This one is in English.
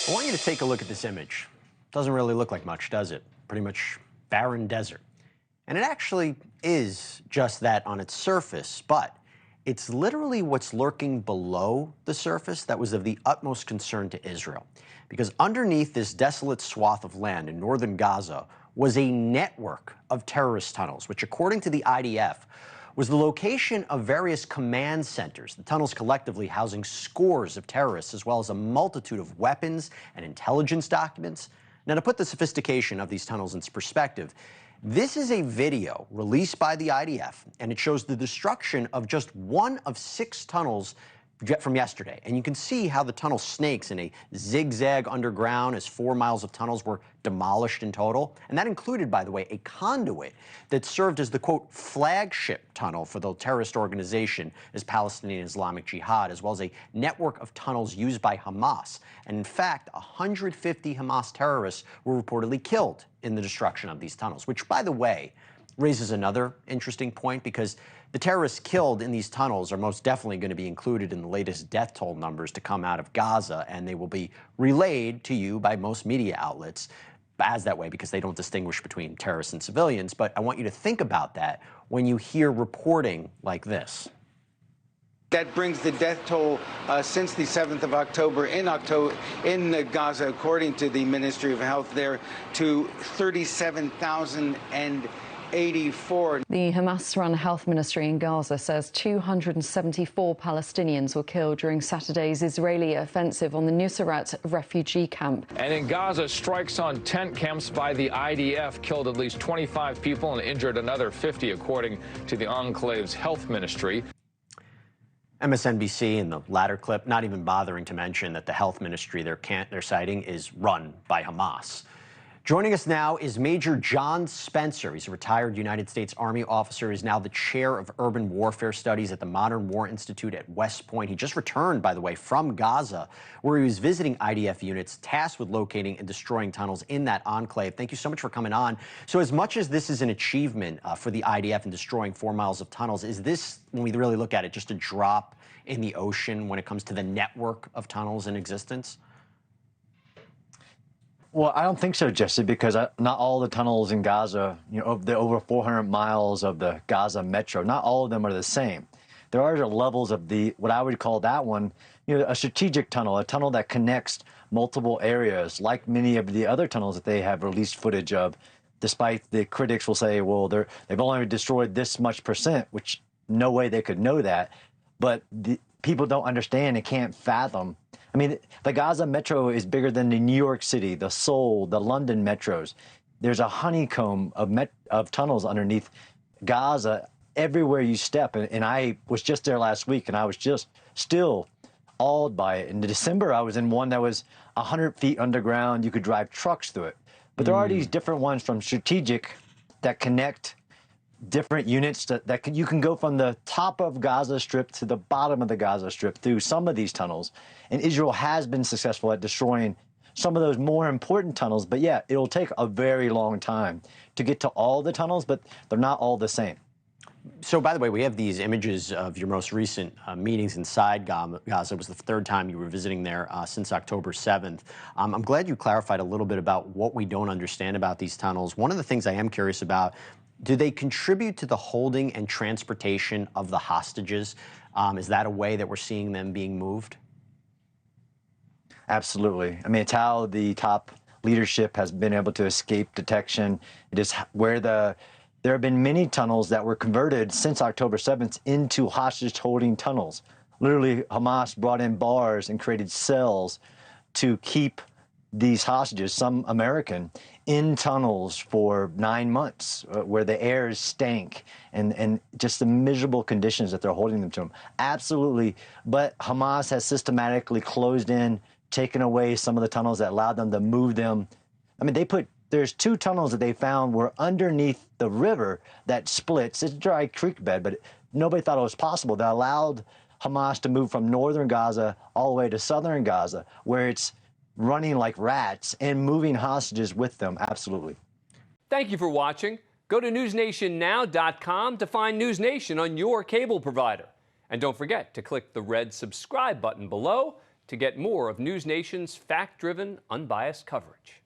I want you to take a look at this image. Doesn't really look like much, does it? Pretty much barren desert. And it actually is just that on its surface, but it's literally what's lurking below the surface that was of the utmost concern to Israel. Because underneath this desolate swath of land in northern Gaza was a network of terrorist tunnels, which according to the IDF was the location of various command centers, the tunnels collectively housing scores of terrorists, as well as a multitude of weapons and intelligence documents. Now, to put the sophistication of these tunnels into perspective, this is a video released by the IDF, and it shows the destruction of just one of 6 tunnels from yesterday. And you can see how the tunnel snakes in a zigzag underground as 4 miles of tunnels were demolished in total. And that included, by the way, a conduit that served as the, quote, flagship tunnel for the terrorist organization as Palestinian Islamic Jihad, as well as a network of tunnels used by Hamas. And in fact, 150 Hamas terrorists were reportedly killed in the destruction of these tunnels, which, by the way, raises another interesting point, because the terrorists killed in these tunnels are most definitely going to be included in the latest death toll numbers to come out of Gaza, and they will be relayed to you by most media outlets as that way because they don't distinguish between terrorists and civilians. But I want you to think about that when you hear reporting like this. That brings the death toll since the 7th of October in Gaza, according to the Ministry of Health there, to 37,084. The Hamas-run health ministry in Gaza says 274 Palestinians were killed during Saturday's Israeli offensive on the Nusayrat refugee camp. And in Gaza, strikes on tent camps by the IDF killed at least 25 people and injured another 50, according to the enclave's health ministry. MSNBC in the latter clip not even bothering to mention that the health ministry they're citing is run by Hamas. Joining us now is Major John Spencer. He's a retired United States Army officer. He's now the chair of urban warfare studies at the Modern War Institute at West Point. He just returned, by the way, from Gaza, where he was visiting IDF units tasked with locating and destroying tunnels in that enclave. Thank you so much for coming on. So as much as this is an achievement for the IDF in destroying 4 miles of tunnels, is this, when we really look at it, just a drop in the ocean when it comes to the network of tunnels in existence? Well, I don't think so, Jesse, because not all the tunnels in Gaza, of the over 400 miles of the Gaza metro, not all of them are the same. There are levels of what I would call that one, a strategic tunnel, a tunnel that connects multiple areas, like many of the other tunnels that they have released footage of, despite the critics will say, well, they've only destroyed this much percent, which no way they could know that. But people don't understand and can't fathom. I mean, the Gaza metro is bigger than the New York City, the Seoul, the London metros. There's a honeycomb of tunnels underneath Gaza everywhere you step. And I was just there last week, and I was just still awed by it. In December, I was in one that was 100 feet underground. You could drive trucks through it. But there are these different ones from strategic that connect different units you can go from the top of Gaza Strip to the bottom of the Gaza Strip through some of these tunnels. And Israel has been successful at destroying some of those more important tunnels. But yeah, it'll take a very long time to get to all the tunnels, but they're not all the same. So, by the way, we have these images of your most recent meetings inside Gaza. It was the 3rd time you were visiting there since October 7th. I'm glad you clarified a little bit about what we don't understand about these tunnels. One of the things I am curious about, do they contribute to the holding and transportation of the hostages? Is that a way that we're seeing them being moved? Absolutely. I mean, it's how the top leadership has been able to escape detection. It is where there have been many tunnels that were converted since October 7th into hostage-holding tunnels. Literally, Hamas brought in bars and created cells to keep these hostages, some American, in tunnels for 9 months, where the air stank and just the miserable conditions that they're holding them to them. Absolutely. But Hamas has systematically closed in, taken away some of the tunnels that allowed them to move them. I mean, there's 2 tunnels that they found were underneath the river that splits. It's a dry creek bed, but nobody thought it was possible. That allowed Hamas to move from northern Gaza all the way to southern Gaza, where it's running like rats and moving hostages with them. Absolutely. Thank you for watching. Go to newsnationnow.com to find News Nation on your cable provider. And don't forget to click the red subscribe button below to get more of NewsNation's fact-driven, unbiased coverage.